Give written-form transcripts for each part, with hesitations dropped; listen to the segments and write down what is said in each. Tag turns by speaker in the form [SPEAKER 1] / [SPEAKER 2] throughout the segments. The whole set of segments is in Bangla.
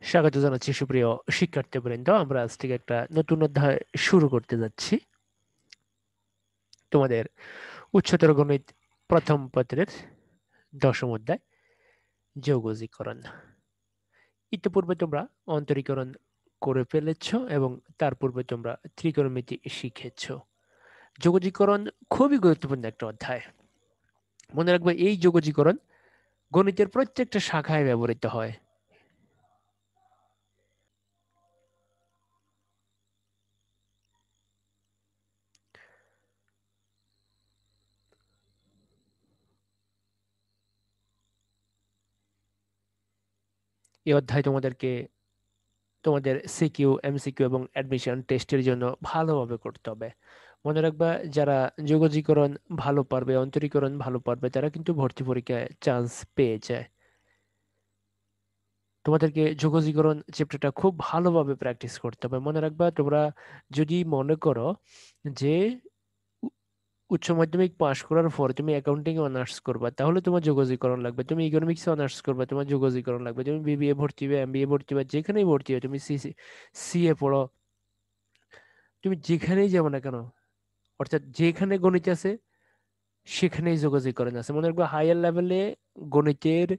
[SPEAKER 1] স্বাগত জানাচ্ছি সুপ্রিয় শিক্ষার্থীবৃন্দ। আমরা আজ থেকে একটা নতুন অধ্যায় শুরু করতে যাচ্ছি। তোমাদের উচ্চতর গণিত প্রথম পত্রের 10ম অধ্যায় যৌগজীকরণ। ইতিপূর্বে তোমরা অন্তরীকরণ করে ফেলেছ এবং তার পূর্বে তোমরা ত্রিকোণমিতি শিখেছ। যৌগজীকরণ খুবই গুরুত্বপূর্ণ একটা অধ্যায়। মনে রাখবে, এই যৌগজীকরণ গণিতের প্রত্যেকটা শাখায় ব্যবহৃত হয়। এই অধ্যায় তোমাদের সিকিউ, এমসিকিউ এবং অ্যাডমিশন টেস্টের জন্য ভালোভাবে করতে হবে। মনে রাখবা, যারা যোগজীকরণ ভালো পারবে, অন্তরীকরণ ভালো পারবে, তারা কিন্তু ভর্তি পরীক্ষায় চান্স পেয়ে যায়। তোমাদেরকে যোগজীকরণ চ্যাপ্টারটা খুব ভালোভাবে প্র্যাকটিস করতে হবে। মনে রাখবা, তোমরা যদি মনে করো যে উচ্চ মাধ্যমিক পাশ করার পর তুমি অ্যাকাউন্টিং অনার্স করবা, তাহলে তোমার যোগজীকরণ লাগবে। তুমি ইকোনমিক্স অনার্স করবা, তোমার যোগজীকরণ লাগবে। তুমি বিবিএ ভর্তি হবে, এমবিএ ভর্তি হবে, যেখানেই ভর্তি হবে, তুমি সিএ পড়ো, তুমি যেখানেই যাবো না কেন, অর্থাৎ যেখানে গণিত আছে সেখানেই যোগজীকরণ আছে। মনে রাখবে, হায়ার লেভেলে গণিতের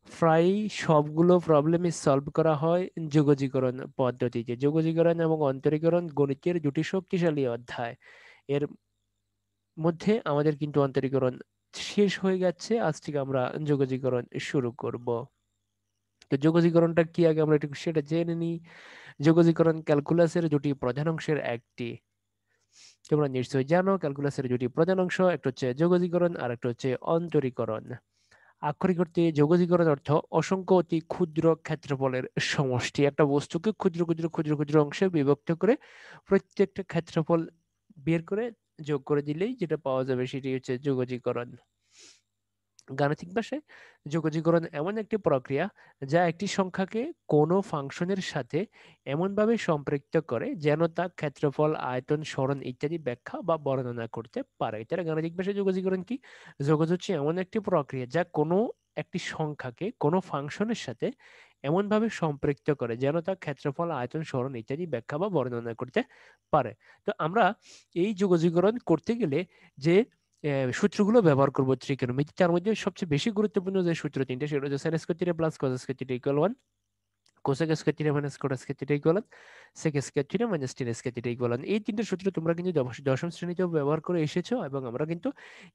[SPEAKER 1] প্রায় সবগুলো প্রবলেমই সলভ করা হয় যোগজীকরণ পদ্ধতিতে। যোগজীকরণ এবং অন্তরীকরণ গণিতের দুটি শক্তিশালী অধ্যায়। এর মধ্যে আমাদের কিন্তু অন্তরীকরণ শেষ হয়ে গেছে, আজ থেকে আমরা যোগজীকরণ শুরু করব। তো যোগজীকরণটা কি, আগে আমরা একটু সেটা জেনে নিই। যোগজীকরণ ক্যালকুলাসের দুটি প্রধান অংশের একটি। তোমরা নিশ্চয়ই জানো, ক্যালকুলাসের দুটি প্রধান অংশ, একটা হচ্ছে যোগজীকরণ আর একটা হচ্ছে অন্তরীকরণ। আক্ষরিক অর্থে যোগজীকরণ অর্থ অসংখ্য অতি ক্ষুদ্র ক্ষেত্রফলের সমষ্টি। একটা বস্তুকে ক্ষুদ্র ক্ষুদ্র ক্ষুদ্র ক্ষুদ্র অংশে বিভক্ত করে প্রত্যেকটা ক্ষেত্রফল বের করে যোগ করে দিলেই যেটা পাওয়া যাবে সেটি হচ্ছে যোগজীকরণ। গাণিতিক ভাষায় যোগজীকরণ এমন একটি প্রক্রিয়া যা একটি সংখ্যাকে কোনো ফাংশনের সাথে এমনভাবে সম্পৃক্ত করে যেন তা ক্ষেত্রফল, আয়তন, সরণ ইত্যাদি ব্যাখ্যা বা বর্ণনা করতে পারে। তাহলে গাণিতিক ভাষায় যোগজীকরণ কি? যোগজ হচ্ছে এমন একটি প্রক্রিয়া যা কোনো একটি সংখ্যাকে কোনো ফাংশনের সাথে এমনভাবে সম্পৃক্ত করে যেন তা ক্ষেত্রফল, আয়তন, সরণ ইত্যাদি ব্যাখ্যা বা বর্ণনা করতে পারে। তো আমরা এই যোগজীকরণ করতে গেলে যে সূত্রগুলো ব্যবহার করবো ত্রিকোণমিতি, তার মধ্যে সবচেয়ে বেশি গুরুত্বপূর্ণ যে সূত্র তিনটা, সেটা হচ্ছে sin square theta plus cos square theta equal 1, cosec square theta minus cot square theta equal 1, sec square theta minus tan square theta equal 1। এই তিনটা সূত্র তোমরা কিন্তু দশম শ্রেণীতেও ব্যবহার করে এসেছো এবং আমরা কিন্তু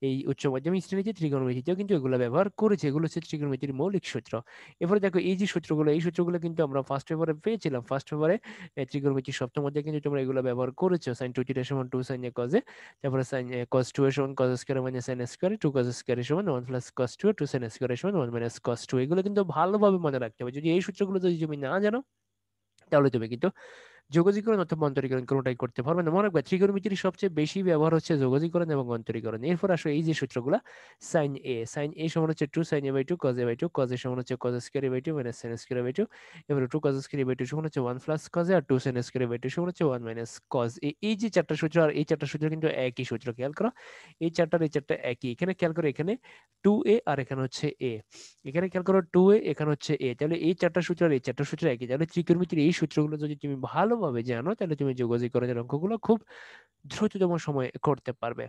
[SPEAKER 1] এই উচ্চ মাধ্যমিক শ্রেণীতে ত্রিকোণমিতিতেও কিন্তু এগুলো ব্যবহার করেছি। এগুলো হচ্ছে ত্রিকোণমিতির মৌলিক সূত্র। এরপরে দেখো, এই যে সূত্রগুলো, এই সূত্রগুলো কিন্তু আমরা ফার্স্ট পেপারে পেয়েছিলাম। ফার্স্ট পেপারে ত্রিকোণমিতির সপ্তম অধ্যায়ে কিন্তু তোমরা এগুলো ব্যবহার করেছো। sin 2 থিটা সমান 2 sin a cos a, তারপরে sin cos 2 এর সমান cos square minus sin square, 2 cos square এর সমান 1 প্লাস cos 2, 2 sin স্কয়ার এর সমান 1 মাইনাস cos 2। এগুলো কিন্তু ভালোভাবে মনে রাখতে হবে। যদি এই সূত্রগুলো যদি তুমি না জানো, তাহলে তুমি কিন্তু যোগজীকরণ অথবা অন্তরীকরণ কোনোটাই করতে পারবে না। মনে রাখবে, ত্রিকোণমিতির সবচেয়ে বেশি ব্যবহার হচ্ছে যোগজীকরণ এবং অন্তরীকরণ। এরপর আসো এই যে সূত্রগুলা, সাইন এ সমান হচ্ছে 2 sin a by 2 cos a by 2, cos a সমান হচ্ছে cos square a by 2 minus sin square a by 2, এবারে 2 cos স্কয়ার a বাই 2 সমান হচ্ছে 1 প্লাস cos a, আর 2 sin স্কয়ার a বাই 2 সমান হচ্ছে 1 মাইনাস cos a। এই যে চারটা সূত্র, আর এই চারটা সূত্র কিন্তু একই সূত্র। খেয়াল করো, এই চারটা একই। এখানে খেয়াল করো, এখানে 2a আর এখানে হচ্ছে a, এখানে খেয়াল করো 2a, এখানে হচ্ছে a। তাহলে এই চারটা সূত্র আর এই চারটা সূত্র একই। তাহলে ত্রিকোণমিতির এই সূত্রগুলো যদি তুমি ভালোভাবে জানো, তাহলে তুমি যোগজীকরণের অঙ্কগুলো খুব দ্রুততম সময়ে করতে পারবে।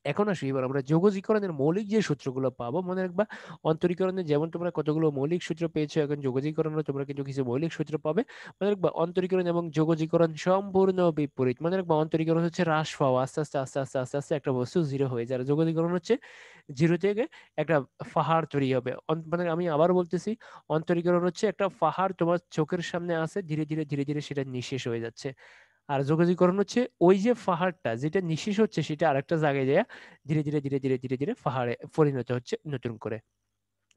[SPEAKER 1] এখন আসি, এবার আমরা যোগজীকরণের মৌলিক যে সূত্রগুলো পাবো। মনে রাখবা, অন্তরীকরণে যেমন তোমরা কতগুলো মৌলিক সূত্র পেয়েছো, এখন যোগজীকরণে তোমরা কিন্তু কিছু মৌলিক সূত্র পাবে। মনে রাখবা, অন্তরীকরণ এবং যোগজীকরণ সম্পূর্ণ বিপরীত। মনে রাখবা, অন্তরীকরণ হচ্ছে হ্রাস পাওয়া, আস্তে আস্তে আস্তে আস্তে আস্তে আস্তে একটা বস্তু জিরো হয়ে যায়। আর যোগজীকরণ হচ্ছে জিরো থেকে একটা পাহাড় তৈরি হবে। মানে আমি আবার বলতেছি, অন্তরীকরণ হচ্ছে একটা পাহাড় তোমার চোখের সামনে আছে, ধীরে ধীরে ধীরে ধীরে সেটা নিঃশেষ হয়ে যাচ্ছে। আর যোগজীকরণ হচ্ছে ওই যে পাহাড়টা যেটা নিঃশেষ হচ্ছে, সেটা আরেকটা জায়গায় যায় ধীরে ধীরে ধীরে ধীরে ধীরে ধীরে পাহাড়ে পরিণত হচ্ছে নতুন করে।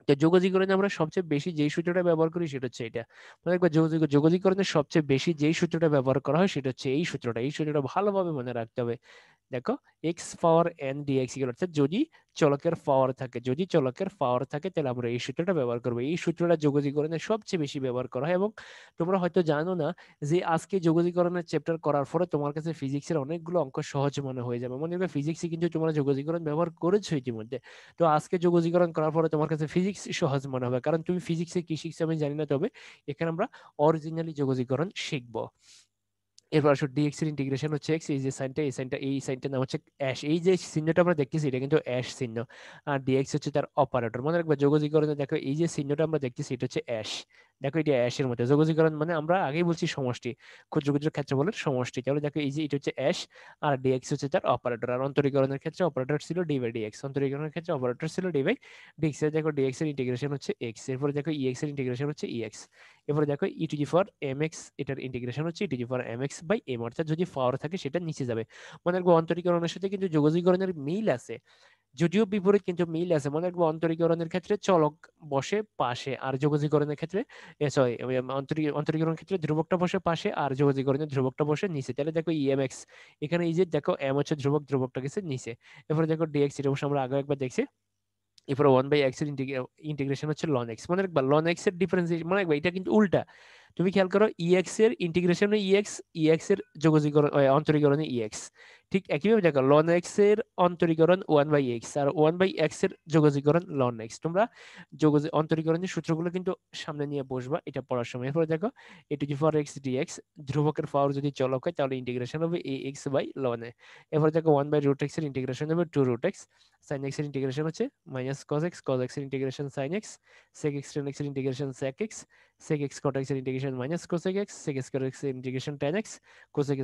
[SPEAKER 1] তো যোগজীকরণে আমরা সবচেয়ে বেশি যেই সূত্রটা ব্যবহার করি সেটা হচ্ছে এটা। মানে একবার যোগজীকরণের সবচেয়ে বেশি যেই সূত্রটা ব্যবহার করা হয় সেটা হচ্ছে এই সূত্রটা। এই সূত্রটা ভালোভাবে মনে রাখতে হবে। দেখো, এক্স পাওয়ার এন ডিএক্স ইকুয়াল, অর্থাৎ যদি চলকের পাওয়ার থাকে, যদি চলকের পাওয়ার থাকে তাহলে আমরা এই সূত্রটা ব্যবহার করবো। এই সূত্রটা যোগজীকরণে সবচেয়ে বেশি ব্যবহার করা হয়। এবং তোমরা হয়তো জানো না যে আজকে যোগজীকরণের চ্যাপ্টার করার পরে তোমার কাছে ফিজিক্সের অনেকগুলো অঙ্ক সহজ মনে হয়ে যাবে। মনে হবে ফিজিক্সে কিন্তু তোমরা যোগজীকরণ ব্যবহার করেছো ইতিমধ্যে, তো আজকে যোগজীকরণ করার পরে তোমার কাছে ফিজিক্স সহজ মনে হবে, কারণ তুমি ফিজিক্সে কি শিখছো আমি জানি না, তবে এখানে আমরা অরিজিনালি যোগজীকরণ শিখবো। এরপর আসো ডিএক্স এর ইন্টিগ্রেশন হচ্ছে এক্স, এই যে সাইনটা, এই সাইনটা, এই সাইনটার নাম হচ্ছে অ্যাশ। এই যে চিহ্নটা আমরা দেখতেছি এটা কিন্তু অ্যাশ চিহ্ন, আর ডিএক্স হচ্ছে তার অপারেটর। মনে রাখবে যোগজীকরণে দেখো এই যে চিহ্নটা আমরা দেখতেছি এটা হচ্ছে অ্যাশ। দেখো এটা অ্যাশের মধ্যে, যোগজীকরণ মানে আমরা আগেই বলছি সমষ্টি, ক্ষুদ্র ক্ষুদ্র ক্ষেত্রফলের সমষ্টি। তাহলে দেখো এই যে এটা হচ্ছে অ্যাশ, আর ডিএক্স হচ্ছে তার অপারেটর। আর অন্তরীকরণের ক্ষেত্রে অপারেটর ছিল ডি বাই ডিএক্স, অন্তরীকরণের ক্ষেত্রে অপারেটর ছিল ডি বাই ডিএক্স। দেখো ডিএক্স এর ইন্টিগ্রেশন হচ্ছে এক্স, এরপরে দেখো ইএক্স এর ইন্টিগ্রেশন হচ্ছে ইএক্স, এরপরে দেখো e to the power m x, এটার ইন্টিগ্রেশন হচ্ছে e to the power m x by m, অর্থাৎ যদি পাওয়ার থাকে সেটা নিচে যাবে। মনে রাখবো অন্তরীকরণের সাথে কিন্তু যোগজীকরণের মিল আছে, যদিও বিপরীত কিন্তু মিল আছে। মনে রাখবো অন্তরীকরণের ক্ষেত্রে চলক বসে পাশে, আর যোগজীকরণের ক্ষেত্রে সরি অন্তরীকরণের ক্ষেত্রে ধ্রুবকটা বসে পাশে, আর যোগজীকরণের ধ্রুবকটা বসে নিচে। তাহলে দেখো ইএমএক্স এখানে এই যে দেখো এম হচ্ছে ধ্রুবক, ধ্রুবকটা গেছে নিচে। এরপরে দেখো ডিএক্স, এটা অবশ্য আমরা আগে একবার দেখছি। এরপরে ওয়ান বাই এক্স এর ইন্টিগ্রেশন হচ্ছে লন এক্স। মনে রাখবা লন এক্স এর ডিফারেন্সিয়েশন, মনে রাখবা এটা কিন্তু উল্টা। তুমি খেয়াল করো ইএক্স এর ইন্টিগ্রেশনে ইএক্স, ইএক্স এর যোগজীকরণ অন্তরীকরণে ইএক্স। ঠিক একইভাবে দেখো লন এক্স এর অন্তরীকরণ ওয়ান বাই এক্স, আর ওয়ান বাই এক্স এর যোগজীকরণ লন এক্স। তোমরা অন্তরীকরণের সূত্রগুলো কিন্তু সামনে নিয়ে বসবা এটা পড়ার সময়। এরপরে দেখো a to the power x d x, ধ্রুবকের পাওয়ার যদি চলক হয় তাহলে ইন্টিগ্রেশন হবে এ এক্স বাই লন এ। এরপরে দেখো ওয়ান বাই রুট এক্স এর ইন্টিগ্রেশন হবে two root x, sine x এর ইন্টিগ্রেশন হচ্ছে minus cos x, cos x এর integration sine x, sec x tan x এর integration sec x, sec x cot x এর integration minus cosec x, sec x cot x এর integration tan x, cosec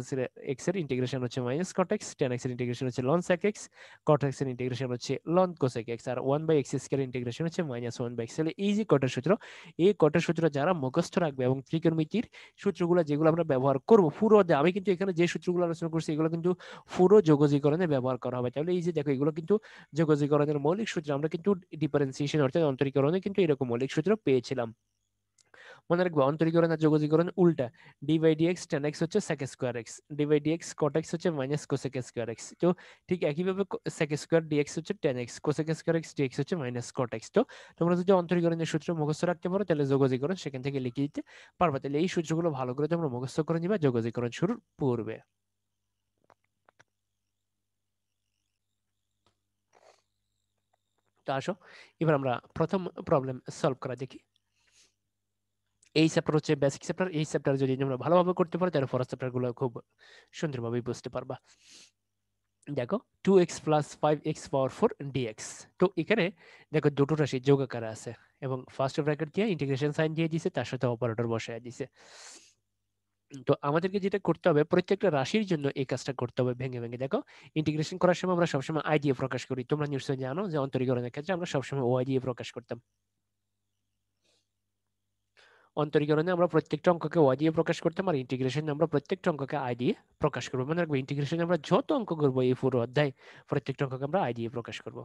[SPEAKER 1] x এর ইন্টিগ্রেশন হচ্ছে minus cot x, tan x এর ইন্টিগ্রেশন হচ্ছে ln sec x, cot x এর ইন্টিগ্রেশন হচ্ছে ln cosec x, আর 1 বাই x স্কয়ার ইন্টিগ্রেশন হচ্ছে মাইনাস 1 বাই x। তাহলে এই যে কটার সূত্র, এই কটার সূত্র যারা মুখস্থ রাখবে এবং ত্রিকোণমিতির সূত্রগুলো যেগুলো আমরা ব্যবহার করব পুরো, আমি কিন্তু এখানে যে সূত্রগুলো আলোচনা করছি এগুলো কিন্তু পুরো যোগজীকরণে ব্যবহার করা হবে। তাহলে এই যে দেখো এগুলো কিন্তু যোগজীকরণের মৌলিক সূত্র, আমরা কিন্তু ডিফারেন্সিয়েশন অর্থাৎ অন্তরীকরণে কিন্তু এরকম মৌলিক সূত্র পেয়েছিলাম। মনে রাখবে অন্তরীকরণ আর যোগজীকরণ উল্টা, d by d x tan x হচ্ছে sec square x, d by d x cot x হচ্ছে মাইনাস কোসেক স্কোয়ার এক্স। তো ঠিক একইভাবে সেক স্কোয়ার ডি এক্স হচ্ছে tan x, cosec square x d x হচ্ছে মাইনাস কট এক্স। তো তোমরা যদি অন্তরীকরণের সূত্র মুখস্থ রাখতে পারো তাহলে যোগজীকরণ সেখান থেকে লিখে দিতে পারবে। তাহলে এই সূত্রগুলো ভালো করে তোমরা মুখস্থ করে নিবা যোগজীকরণ শুরুর পূর্বে। তো আসো এবার আমরা প্রথম প্রবলেম সলভ করা দেখি। এই চ্যাপ্টার হচ্ছে বেসিক চ্যাপ্টার, এই চ্যাপ্টার যদি তোমরা ভালোভাবে করতে পারো তাহলে ফরেস্ট চ্যাপ্টার গুলো খুব সুন্দরভাবে বুঝতে পারবা। দেখো 2x প্লাস 5x পাওয়ার 4 dx। তো এখানে দেখো দুটো রাশি যোগ আকারে আছে এবং ফার্স্ট ব্র্যাকেট দিয়ে ইন্টিগ্রেশন সাইন দিয়ে দিয়েছে, তার সাথে অপারেটর বসায় দিয়েছে। তো আমাদেরকে যেটা করতে হবে প্রত্যেকটা রাশির জন্য এই কাজটা করতে হবে ভেঙে ভেঙে। দেখো ইন্টিগ্রেশন করার সময় আমরা সবসময় আই দিয়ে প্রকাশ করি, তোমরা নিশ্চয়ই জানো যে অন্তরীকরণের ক্ষেত্রে আমরা সবসময় ওয়াই দিয়ে প্রকাশ করতাম। অন্তরীকরণে আমরা প্রত্যেকটা অঙ্ককে ওয়াই দিয়ে প্রকাশ করতাম, আর ইন্টিগ্রেশনে আমরা প্রত্যেকটা অঙ্ককে আই দিয়ে প্রকাশ করবো। মনে রাখবো ইন্টিগ্রেশনে আমরা যত অঙ্ক করবো এই পুরো অধ্যায় প্রত্যেকটা অঙ্ককে আমরা আই দিয়ে প্রকাশ করবো।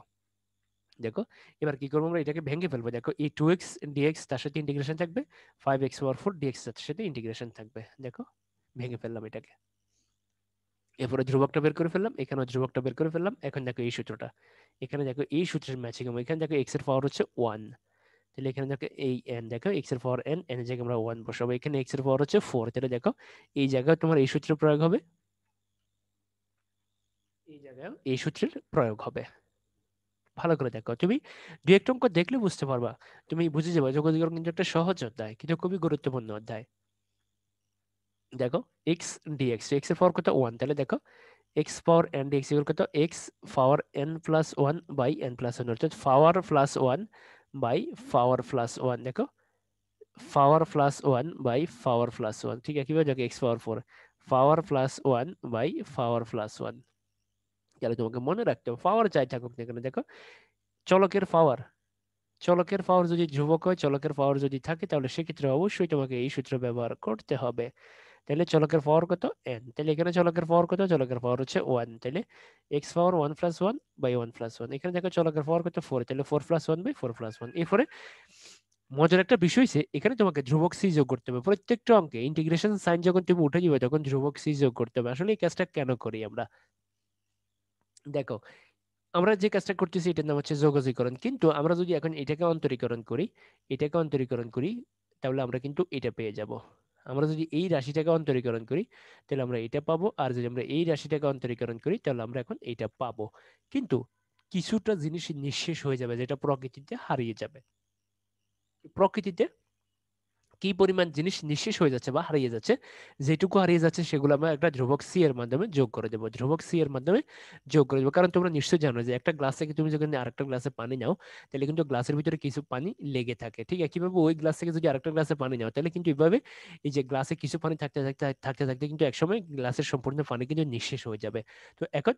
[SPEAKER 1] দেখো এবার কি করবো, আমরা এটাকে ভেঙে ফেলবো। দেখো এই 2x dx তার সাথে ইন্টিগ্রেশন থাকবে, 5x পাওয়ার 4 dx তার সাথে ইন্টিগ্রেশন থাকবে। দেখো ভেঙে ফেললাম এটাকে, এরপরে ধ্রুবকটা বের করে ফেললাম, এখানেও ধ্রুবকটা বের করে ফেললাম। এখন দেখো এই সূত্রটা, এখানে দেখো এই সূত্রের ম্যাচিং, এখানে দেখো x এর পাওয়ার হচ্ছে 1, তাহলে এখানে দেখো এই n, দেখো x এর পাওয়ার n, n এর জায়গায় আমরা 1 বসাবো। এখানে x এর পাওয়ার হচ্ছে 4, তাহলে দেখো এই জায়গায় তোমার এই সূত্র প্রয়োগ হবে, এই জায়গায় এই সূত্রের প্রয়োগ হবে। ভালো করে দেখো, তুমি দু একটা অঙ্ক দেখলে বুঝতে পারবা, তুমি বুঝে যাবে যোগজীকরণ কিন্তু একটা সহজ অধ্যায় কিন্তু খুবই গুরুত্বপূর্ণ অধ্যায়। দেখো x dx, x এর পাওয়ার কত 1, তাহলে দেখো x power n dx equal কত x power n plus 1 by n plus 1, অর্থাৎ power plus 1 by power plus 1। দেখো power plus 1 by power plus 1, ঠিক একইভাবে দেখো x power 4 power plus 1 by power plus 1। তাহলে তোমাকে মনে রাখতে হবে পাওয়ার যাই থাকুক না কেন, দেখো চলকের পাওয়ার, চলকের পাওয়ার যদি ধ্রুবক হয়, চলকের পাওয়ার যদি থাকে তাহলে সেক্ষেত্রে অবশ্যই তোমাকে এই সূত্র ব্যবহার করতে হবে। তাহলে চলকের পাওয়ার কত n, তাহলে এখানে চলকের পাওয়ার কত, চলকের পাওয়ার হচ্ছে 1, তাহলে x power 1 plus 1 by 1 plus 1। এখানে দেখো চলকের পাওয়ার কত 4, তাহলে 4 প্লাস 1 বাই 4 প্লাস 1। এরপরে মজার একটা বিষয় হচ্ছে এখানে তোমাকে ধ্রুবক সি যোগ করতে হবে প্রত্যেকটা অঙ্কে। ইন্টিগ্রেশন সাইন যখন তুমি উঠে যাবে তখন ধ্রুবক সি যোগ করতে হবে। আসলে এই কাজটা কেন করি আমরা, দেখো আমরা যে কাজটা করতেছি এটার নাম হচ্ছে যোগজীকরণ, কিন্তু আমরা যদি এখন এটাকে অন্তরীকরণ করি তাহলে আমরা কিন্তু এটা পেয়ে যাব। আমরা যদি এই রাশিটাকে অন্তরীকরণ করি তাহলে আমরা এটা পাবো, আর যদি আমরা এই রাশিটাকে অন্তরীকরণ করি তাহলে আমরা এখন এটা পাবো। কিন্তু কিছুটা জিনিস নিঃশেষ হয়ে যাবে, যেটা প্রকৃতিতে হারিয়ে যাবে। প্রকৃতিতে কি পরিমাণ জিনিস নিঃশেষ হয়ে যাচ্ছে বা হারিয়ে যাচ্ছে, যেটুকু হারিয়ে যাচ্ছে সেগুলো আমরা একটা ধ্রুবক সি এর মাধ্যমে যোগ করে দেবো, ধ্রুবক সি এর মাধ্যমে যোগ করে দেবো। কারণ তোমরা নিশ্চয়ই জানো যে একটা গ্লাস থেকে তুমি যখন আরেকটা গ্লাসে পানি নাও তাহলে কিন্তু গ্লাসের ভিতরে কিছু পানি লেগে থাকে, ঠিক একইভাবে ওই গ্লাস থেকে যদি আরেকটা গ্লাসে পানি নাও তাহলে কিন্তু এইভাবে এই যে গ্লাসে কিছু পানি থাকতে থাকতে থাকতে থাকতে কিন্তু একসময় গ্লাসের সম্পূর্ণ পানি কিন্তু নিঃশেষ হয়ে যাবে। তো এখন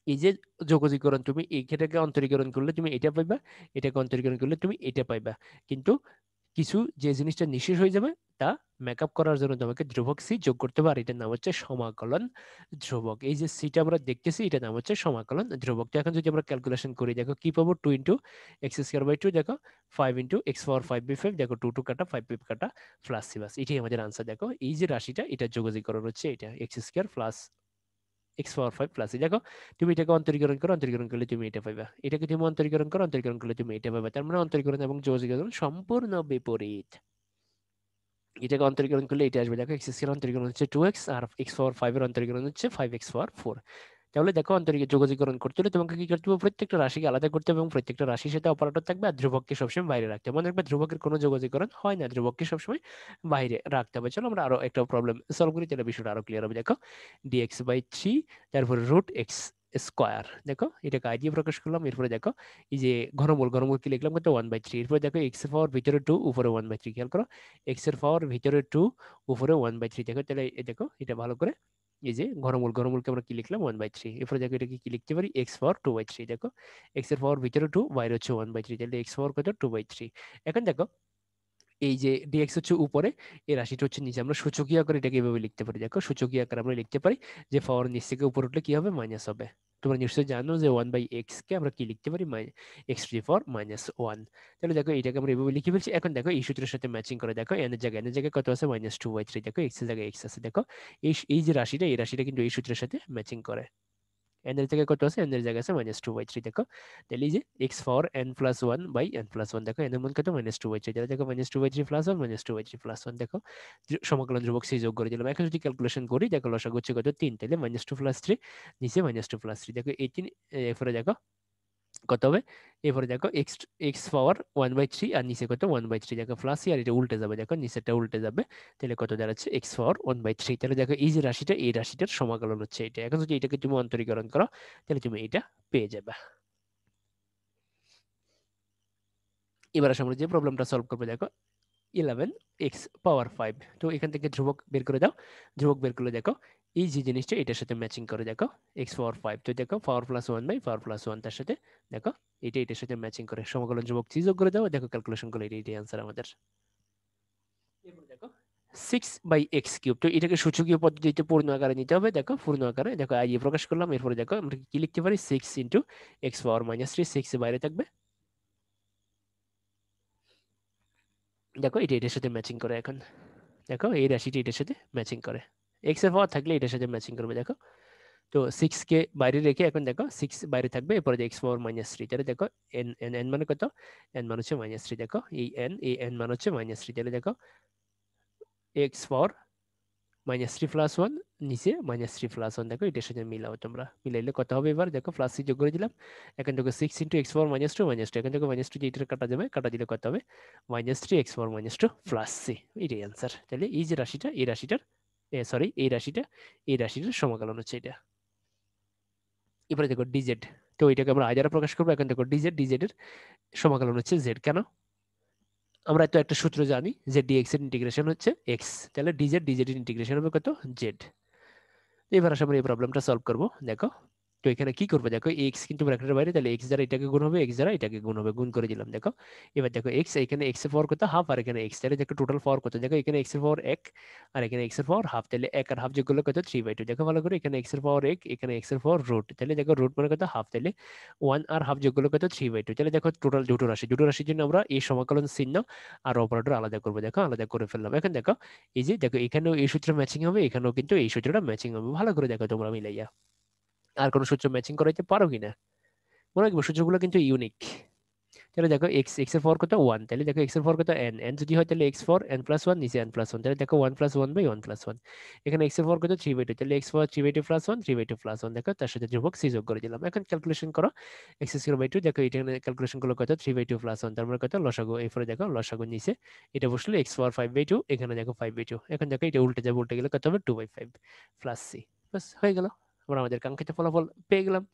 [SPEAKER 1] এই যে যোগজীকরণ, তুমি এইটাকে অন্তরীকরণ করলে তুমি এটা পাইবা, এটাকে অন্তরীকরণ করলে তুমি এটা পাইবা, কিন্তু কিছু যে জিনিসটা নিঃশেষ হয়ে যাবে তা মেকআপ করার জন্য তোমাকে ধ্রুবক সি যোগ করতে হবে, আর এটার নাম হচ্ছে সমাকলন ধ্রুবক। এই যে সিটা আমরা দেখতেছি এটার নাম হচ্ছে সমাকলন ধ্রুবক। তো এখন যদি আমরা ক্যালকুলেশন করি দেখো কি পাবো, 2 × x² / 2, দেখো 5 × x⁴ 5 × 5 দেখো 2 কাটা 5 কাটা প্লাস সি বাস, এটাই আমাদের আনসার। দেখো এই যে রাশিটা এটা যোগজীকরণ হচ্ছে এটা x² প্লাস x⁴ প্লাস দেখো তুমি এটাকে অন্তরীকরণ করো, অন্তরীকরণ করলে তুমি এটা পাইবা, এটাকে তুমি অন্তরীকরণ করো, অন্তরীকরণ করলে তুমি এটা পাইবা। তার মানে অন্তরীকরণ এবং যোগজীকরণ সম্পূর্ণ বিপরীত। এটাকে অন্তরীকরণ করলে এটা আসবে, দেখো x² অন্তরীকরণ হচ্ছে 2x, আর x⁴ এর অন্তরীকরণ হচ্ছে 5x⁴। তাহলে দেখো অন্তরীকে যোগজীকরণ করতে হলে তোমাকে কি করতে হবে, প্রত্যেকটা রাশিকে আলাদা করতে হবে এবং প্রত্যেকটা রাশির সাথে অপারেটর থাকবে, আর ধ্রুবককে সবসময় বাইরে রাখতে হবে। মনে রাখবে ধ্রুবকের কোনো যোগজীকরণ হয় না, ধ্রুবককে সবসময় বাইরে রাখতে হবে। চলো আমরা আরো একটা প্রবলেম সলভ করি, তাহলে বিষয়টা আরো ক্লিয়ার হবে। দেখো dx/3, তারপরে √x², দেখো এটাকে আই দিয়ে প্রকাশ করলাম। এরপরে দেখো এই যে ঘনমূল কি লিখলাম কত, 1/3। এরপরে দেখো x⁴ ভিতরে 2 উপরে 1/3, খেয়াল করো x⁴ ভিতরে 2 উপরে 1/3। দেখো তাহলে দেখো এটা ভালো করে, এই যে ঘনমূলকে আমরা কি লিখলাম 1/3। এরপরে দেখো এটাকে কি লিখতে পারি, x⁴ 2/3। দেখো x⁴ ভিতরে 2 বাইরে হচ্ছে 1/3, তাহলে x⁴ কত 2/3। এখন দেখো এই যে dx হচ্ছে উপরে, এই রাশিটা হচ্ছে নিচে, আমরা সূচকীয় আকারে এটাকে এভাবে লিখতে পারি। দেখো সূচকীয় আকারে আমরা লিখতে পারি যে পাওয়ার নিচ থেকে উপরে উঠলে কি হবে, মাইনাস হবে। তোমরা নিশ্চয়ই জানো যে 1/x কে আমরা কি লিখতে পারি, x⁴ তাহলে দেখো এটাকে আমরা এভাবে লিখে ফেলছি। এখন দেখো এই সূত্রের সাথে ম্যাচিং করে দেখো এন এর জায়গায় কত আছে, -2/3। দেখো x এর জায়গায় x আছে, দেখো এই যে রাশিটা, এই রাশিটা কিন্তু এই সূত্রের সাথে ম্যাচিং করে। এন এর জায়গায় কত আছে, এন এর জায়গায় আছে -2/3। দেখো তাহলে এই যে x⁴n+1/n+1, দেখো এন এর মান কত, -2/3। তাহলে দেখো -2/3 + 1 -2/3 + 1, দেখো সমাকলন ধ্রুবক সেই যোগ করে দিলাম। এখন যদি ক্যালকুলেশন করি দেখো লসাগু হচ্ছে কত, 3। তাহলে -2 + 3 নিচে -2 + 3, দেখো 18। এরপরে দেখো কত হবে, এরপরে দেখো x⁴ 1/3 আর নিচে কত 1/3, দেখো প্লাস আর এটা উল্টে যাবে, দেখো নিচেরটা উল্টে যাবে। তাহলে কত দাঁড়াচ্ছে, x⁴ 1/3। তাহলে দেখো এই যে রাশিটা, এই রাশিটার সমাকলন হচ্ছে এটা। এখন যদি এটাকে তুমি অন্তরীকরণ করো তাহলে তুমি এটা পেয়ে যাবে। এবার আসলে আমরা যে প্রবলেমটা সলভ করবো, দেখো 11x⁴ 5। তো এখান থেকে ধ্রুবক বের করে দাও, ধ্রুবক বের করলে দেখো এই যে জিনিসটা এটার সাথে ম্যাচিং করে, দেখো x⁴ 5। তো দেখো পাওয়ার+1/পাওয়ার+1 তার সাথে দেখো এটা এটার সাথে ম্যাচিং করে সমাকলন ধ্রুবক সি যোগ করে দাও, দেখো ক্যালকুলেশন করলে এটাই অ্যান্সার আমাদের। এরপর দেখো 6/x⁵। তো এটাকে সূচকীয় পদ্ধতিতে পূর্ণ আকারে নিতে হবে, দেখো পূর্ণ আকারে দেখো আই দিয়ে প্রকাশ করলাম। এরপরে দেখো আমরা কি লিখতে পারি, 6 × x⁻³ 6 বাইরে থাকবে, দেখো এটা এটার সাথে ম্যাচিং করে। এখন দেখো এই রাশিটি এটার সাথে ম্যাচিং করে, এক্স এর পাওয়ার থাকলে এটার সাথে ম্যাচিং করবে। দেখো তো 6 কে বাইরে রেখে এখন দেখো 6 বাইরে থাকবে, এরপরে x⁻³ তাহলে দেখো এন এন এন মানে কত, এন মানে হচ্ছে -3। দেখো এই এন মানে হচ্ছে -3। তাহলে দেখো x⁻³ + 1 নিচে -3 + 1, দেখো এটার সাথে মিলাও, তোমরা মিলাইলে কত হবে, এবার দেখো প্লাস সি যোগ করে দিলাম। এখন দেখো 6 × x⁻² -2, এখন দেখো -2 দিয়ে এটা কাটা যাবে, কাটা দিলে কত হবে, -3x⁻² + c, এটাই অ্যান্সার। তাহলে এই যে রাশিটা, এই রাশিটার সরি এই রাশিটার সমাকলন হচ্ছে এটা। এবারে দেখো ডিজেড, তো এটাকে আমরা আই দ্বারা প্রকাশ করবো। এখন দেখো ডিজেড এর সমাকলন হচ্ছে জেড। কেন, আমরা তো একটা সূত্র জানি যে ডিএক্স এর ইন্টিগ্রেশন হচ্ছে এক্স, তাহলে ডিজেড এর ইন্টিগ্রেশন হবে কত, জেড। এবার আসলে আমরা এই প্রবলেমটা সলভ করব। দেখো তো এখানে কি করবে, দেখো এক্স কিন্তু ব্র্যাকেটের বাইরে, তাহলে এক্স দ্বারা এটাকে গুণ হবে, এক্স দ্বারা এটাকে গুণ হবে, গুণ করে দিলাম। দেখো এবার দেখো এক্স, এখানে এক্স এর পাওয়ার কত, হাফ, আর এখানে এক্স, তাহলে দেখো টোটাল পাওয়ার কত, দেখো এখানে এক্স এর পাওয়ার 1 আর এখানে এক্স এর পাওয়ার হাফ, তাহলে 1 আর হাফ যোগ করলে কত, 3/2। দেখো ভালো করে, এখানে এক্স এর পাওয়ার 1, এখানে এক্স এর পাওয়ার রুট, তাহলে দেখো রুট মানে কত, হাফ, তাহলে 1 আর হাফ যোগ করলে কত, 3/2। তাহলে দেখো টোটাল দুটো রাশির জন্য আমরা এই সমাকলন চিহ্ন আর অপারেটর আলাদা করবো, দেখো আলাদা করে ফেললাম। এখন দেখো এই যে দেখো এখানেও এই সূত্র ম্যাচিং হবে, এখানেও কিন্তু এই সূত্রটা ম্যাচিং হবে, ভালো করে দেখো তোমরা মিলাইয়া। আর কোনো সূত্র ম্যাচিং করাইতে পারো কিনা, মনে রাখবো সূত্রগুলো কিন্তু ইউনিক। তাহলে দেখো এক্স এক্স এর পাওয়ার কত 1, তাহলে দেখো এক্স এর পাওয়ার কত n, n যদি হয় তাহলে এক্স ফর n প্লাস 1, নিচে n প্লাস 1, তাহলে দেখো 1 প্লাস 1 বাই 1 প্লাস 1। এখানে এক্স এর পাওয়ার কত 3/2, তাহলে এক্স পাওয়ার 3/2 প্লাস 1, 3/2 প্লাস 1, দেখো তার সাথে ধ্রুবক সি যোগ করে দিলাম। এখন ক্যালকুলেশন করো এক্স স্কয়ার বাই 2, দেখো এটা ক্যালকুলেশন করলে কত 3/2 প্লাস 1, তার মানে কত লসাগু, এরপরে দেখো লসাগু নিচে এটা বসলে এক্স পাওয়ার 5/2, এখানে দেখো 5/2, এখন দেখো এটা উল্টে যাবে, উল্টে গেলে কত হবে 2/5 প্লাস সি। বাস হয়ে গেল, আমরা আমাদের কাঙ্ক্ষিত ফলাফল পেয়ে গেলাম।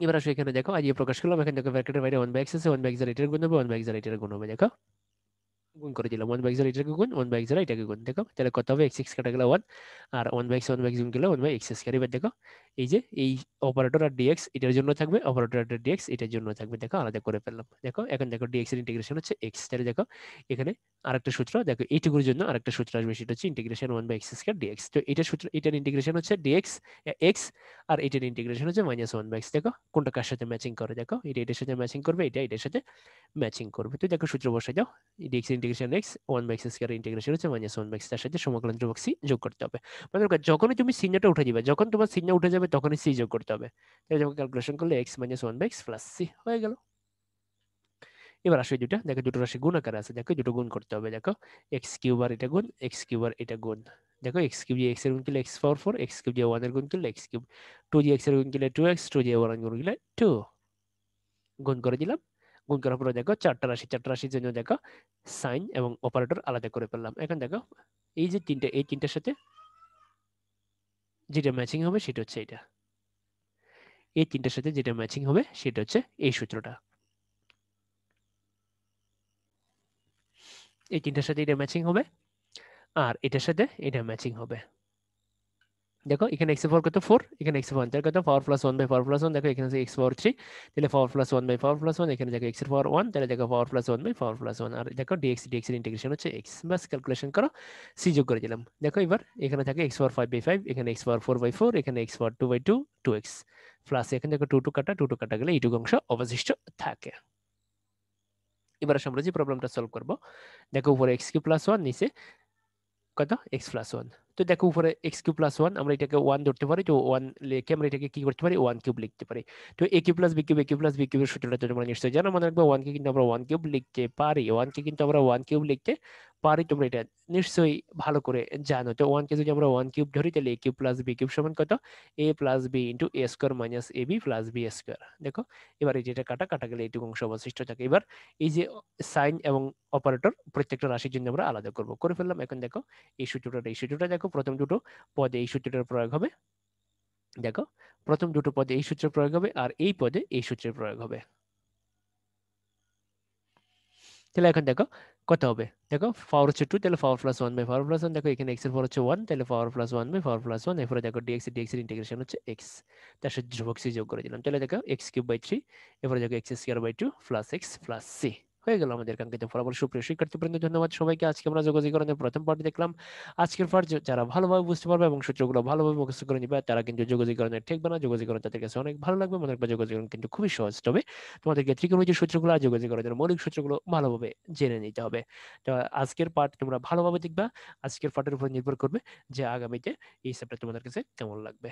[SPEAKER 1] এবার আসো এখানে দেখো আজ প্রকাশ করলাম, এখানে দেখো ব্র্যাকেটের বাইরে 1/x আছে, 1/x এটার গুণ হবে, 1/x এটার গুণ হবে, দেখো গুণ করে দিলাম, 1/x এটাকে গুণ, 1/x এটাকে গুণ, দেখো তাহলে কত হবে, x কাটা গেল 1, আর 1/x গুণ গেলে 1/x স্কয়ার। এবার দেখো এই যে এই অপারেটর আর dx এটার জন্য থাকবে, অপারেটর আর dx এটার জন্য থাকবে, দেখো আলাদা করে ফেললাম। দেখো এখন দেখো dx এর ইন্টিগ্রেশন হচ্ছে x, তাহলে দেখো এখানে আরেকটা সূত্র, দেখো এইটুকুর জন্য আরেকটা সূত্র আসবে, সেটা হচ্ছে ইন্টিগ্রেশন 1/x স্কয়ার dx। তো এটা সূত্র, এটার ইন্টিগ্রেশন হচ্ছে dx x, আর এটার ইন্টিগ্রেশন হচ্ছে -1/x। দেখো কোনটা কার সাথে ম্যাচিং করে, দেখো এটা এটার সাথে ম্যাচিং করবে, এটা এটার সাথে ম্যাচিং করবে। তো দেখো সূত্র বসাই দাও, dx integration x 1/x square integration হচ্ছে -1/x, তার সাথে সমাকলন ধ্রুবক c যোগ করতে হবে। মানে যখনই তুমি চিহ্নটা উঠে যাবে, যখন তোমার চিহ্ন উঠে যাবে তখনই c যোগ করতে হবে। তাহলে যখন ক্যালকুলেশন করলে x -1/x প্লাস c হয়ে গেল। এবার আসো এই দুটা দেখো, দুটো রাশি গুণ আকারে আছে, দেখো দুটো গুণ করতে হবে। দেখো এক্স কিউব আর এটা গুণ, এক্স কিউব আর এটা গুণ, দেখো এক্স কিউব দিয়ে এক্স এর গুণ করলে এক্স পাওয়ার 4, এক্স কিউব দিয়ে 1 এর গুণ করলে এক্স কিউব, 2 দিয়ে এক্স এর গুণ করলে 2x, 2 দিয়ে 1 এর গুণ করলে 2, গুণ করে দিলাম। গুণ করার পরে দেখো চারটা রাশি, চারটা রাশির জন্য দেখো সাইন এবং অপারেটর আলাদা করে ফেললাম। এখন দেখো এই যে তিনটে, এই তিনটার সাথে যেটা ম্যাচিং হবে সেটা হচ্ছে এটা, এই তিনটার সাথে যেটা ম্যাচিং হবে সেটা হচ্ছে এই সূত্রটা, এই তিনটার সাথে এটা ম্যাচিং হবে, আর এটার সাথে এটা ম্যাচিং হবে। দেখো এখানে x এর পাওয়ার কত 4, এখানে x এর পাওয়ার কত power plus 1 by power plus 1, দেখো এখানে আছে x পাওয়ার 3, তাহলে power plus 1 by power plus 1, এখানে দেখো x এর পাওয়ার 1, তাহলে দেখো power plus 1 by power plus 1, আর দেখো dx এর ইন্টিগ্রেশন হচ্ছে x। বাস ক্যালকুলেশন করো, c যোগ করে দিলাম। দেখো এবার এখানে থাকে x পাওয়ার 5 বাই 5, এখানে x পাওয়ার 4 বাই 4, এখানে x power 2 by 2, 2x plus এখানে দেখো 2 কাটা, 2 কাটা গেলে এইটুকু অংশ অবশিষ্ট থাকে। এবার আমরা যে প্রবলেমটা সলভ করব, দেখো উপরে x কিউব প্লাস 1, নিচে কত x প্লাস 1। তো দেখো উপরে x কিউব প্লাস 1, আমরা এটাকে 1 ধরতে পারি, তো 1 লিখে আমরা এটাকে কি করতে পারি 1 কিউব লিখতে পারি। তো a cube plus b cube, a cube plus b কিউবের সূত্রটা তো তোমরা নিশ্চয়ই জানো, মনে রাখবে 1 কে কিন্তু আমরা 1 কিউব লিখতে পারি, 1 কে কিন্তু আমরা 1 কিউব লিখতে পারি, তোমরা এটা নিশ্চয়ই ভালো করে জানো। তো 1 কে যদি আমরা 1 কিউব ধরি তাহলে a cube plus b cube সমান কত, a plus b into a square minus ab plus b square. দেখো এবার এই যেটা কাটা কাটা গেলে এইটুকু অংশ অবশিষ্ট থাকে। এবার এই যে সাইন এবং অপারেটর প্রত্যেকটা রাশির জন্য আমরা আলাদা করব, করে ফেললাম। এখন দেখো এই সূত্রটা দেখো, প্রথম দুটো পদে এই সূত্রটার প্রয়োগ হবে, দেখো প্রথম দুটো পদে এই সূত্রের প্রয়োগ হবে, আর এই পদে এই সূত্রের প্রয়োগ হবে। তাহলে এখন দেখো কত হবে, দেখো পাওয়ার হচ্ছে 2, তাহলে power plus 1 by power plus 1, দেখো এখানে x এর পাওয়ার হচ্ছে 1, তাহলে power plus 1 by power plus 1, এরপরে দেখো dx এর ইন্টিগ্রেশন হচ্ছে x, তার সাথে ধ্রুবক c যোগ করে দিলাম, তাহলে দেখো x কিউব বাই 3, এরপরে দেখো x square by 2 plus x plus c হয়ে গেল আমাদের কাঙ্ক্ষিত ফলাফল। সুপ্রিয় শিক্ষার্থীবৃন্দ, ধন্যবাদ সবাইকে। আজকে আমরা যোগাযোগকরণের প্রথম পার্ট দেখলাম। আজকের পার্ট যারা ভালোভাবে বুঝতে পারবে এবং সূত্রগুলো ভালোভাবে মুখস্থ করে নিবে তারা কিন্তু যোগাযোগকরণের ঠেকবে না, যোগাযোগকরণ তাদের কাছে অনেক ভালো লাগবে, মনে রাখবে যোগাযোগকরণ কিন্তু খুবই সহজ। তবে তোমাদেরকে ত্রিকোণমিতির সূত্রগুলো আর যোগাযোগকরণের মৌলিক সূত্রগুলো ভালোভাবে জেনে নিতে হবে। তো আজকের পার্ট তোমরা ভালোভাবে দেখবা, আজকের পার্টের উপর নির্ভর করবে যে আগামীতে এই চ্যাপ্টার তোমাদের কাছে কেমন লাগবে।